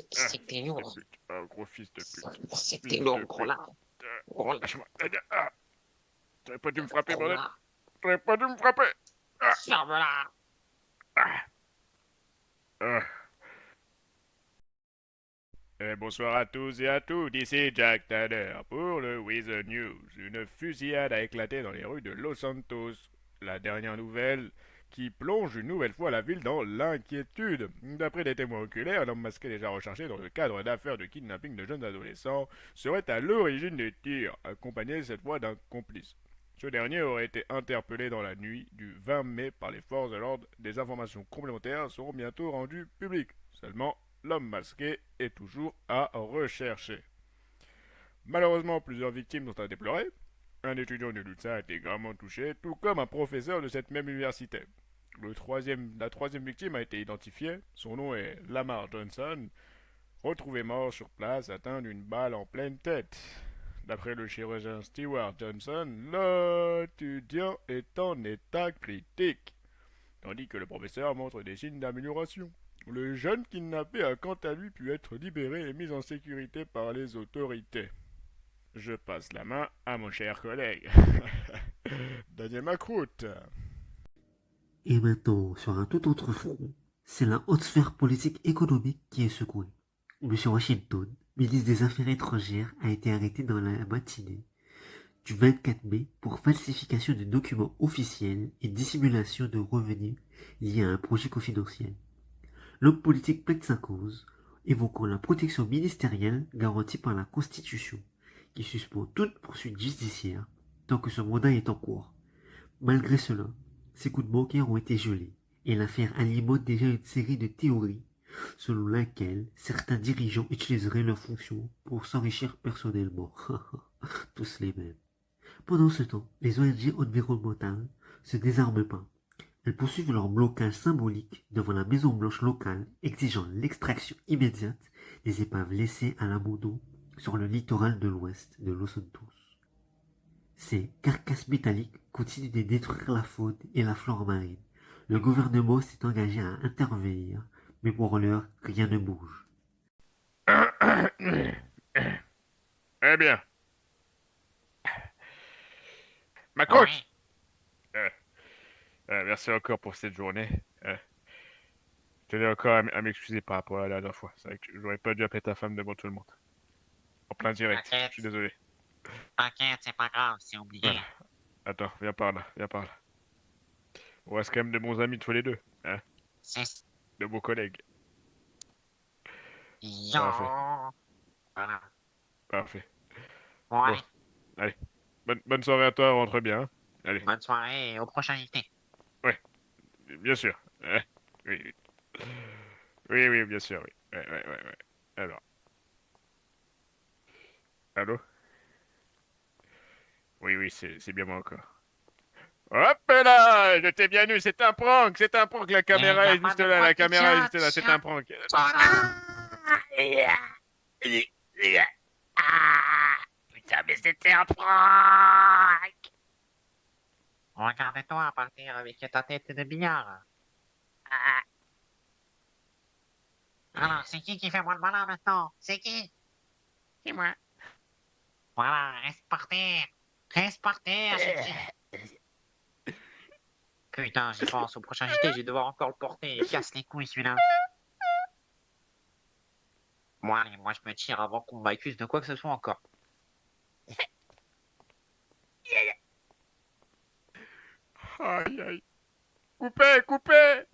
C'était fils de lourd. pute. Ah, gros fils de pute. C'était Fils de lourd, gros pute. là. Gros là. Lâche-moi. T'aurais pas dû me frapper, Gros bordel. là. T'aurais pas dû me frapper. Ah, Ferme-la. ah, ah. Bonsoir à tous et à toutes, ici Jack Tanner pour le Weather News. Une fusillade a éclaté dans les rues de Los Santos. La dernière nouvelle qui plonge une nouvelle fois la ville dans l'inquiétude. D'après des témoins oculaires, un homme masqué déjà recherché dans le cadre d'affaires de kidnapping de jeunes adolescents serait à l'origine des tirs, accompagné cette fois d'un complice. Ce dernier aurait été interpellé dans la nuit du 20 mai par les forces de l'ordre. Des informations complémentaires seront bientôt rendues publiques. Seulement, l'homme masqué est toujours à rechercher. Malheureusement, plusieurs victimes sont à déplorer. Un étudiant de l'ULSA a été gravement touché, tout comme un professeur de cette même université. La troisième victime a été identifiée. Son nom est Lamar Johnson, retrouvé mort sur place, atteint d'une balle en pleine tête. D'après le chirurgien Stewart Johnson, l'étudiant est en état critique, tandis que le professeur montre des signes d'amélioration. Le jeune kidnappé a quant à lui pu être libéré et mis en sécurité par les autorités. Je passe la main à mon cher collègue. Daniel Macroute. Et maintenant, sur un tout autre front, c'est la haute sphère politique économique qui est secouée. Monsieur Washington, ministre des Affaires étrangères, a été arrêté dans la matinée du 24 mai pour falsification de documents officiels et dissimulation de revenus liés à un projet confidentiel. L'homme politique plaide sa cause, évoquant la protection ministérielle garantie par la Constitution, qui suspend toute poursuite judiciaire tant que son mandat est en cours. Malgré cela, ses comptes bancaires ont été gelés, et l'affaire alimente déjà une série de théories selon laquelle certains dirigeants utiliseraient leurs fonctions pour s'enrichir personnellement. Tous les mêmes. Pendant ce temps, les ONG environnementales se désarment pas. Elles poursuivent leur blocage symbolique devant la Maison Blanche locale, exigeant l'extraction immédiate des épaves laissées à l'abandon sur le littoral de l'ouest de Los Santos. Ces carcasses métalliques continuent de détruire la faune et la flore marine. Le gouvernement s'est engagé à intervenir, mais pour l'heure, rien ne bouge. Eh bien, Macroute. Oui. euh, merci encore pour cette journée. Je tenais encore à m'excuser par rapport à la dernière fois. C'est vrai que j'aurais pas dû appeler ta femme devant tout le monde. En plein direct. Je T'inquiète. suis désolé. T'inquiète, c'est pas grave, c'est Voilà. oublié. Attends, viens par là, viens par là. On reste quand même de bons amis tous les deux, hein, C'est... de beaux collègues. Parfait, Yo. Voilà. parfait. Bon, Bon, allez. allez. Bonne soirée à toi, rentre bien, hein. Allez, Bonne soirée et au prochain invité. ouais, bien sûr. Oui, oui. Oui, oui, bien sûr, oui. Ouais, ouais, ouais, ouais. Alors, allô? Oui, oui, c'est bien moi encore. Hop là! Je t'ai bien eu, c'est un prank, la Il caméra n'y a est pas juste de là, point la qui caméra est tient. juste là, c'est un prank. Voilà. Ah, putain, mais c'était un prank! Regarde-toi partir avec ta tête de billard. Ah, Alors, c'est qui fait moins de malin maintenant? C'est qui? c'est moi. Voilà, reste par terre. Reste par terre, j'ai dit. Putain, j'y pense. Au prochain JT, je vais devoir encore le porter. Il casse les couilles, celui-là. Bon, allez, moi, je me tire avant qu'on m'accuse de quoi que ce soit encore. Aïe, aïe. Coupez, coupez!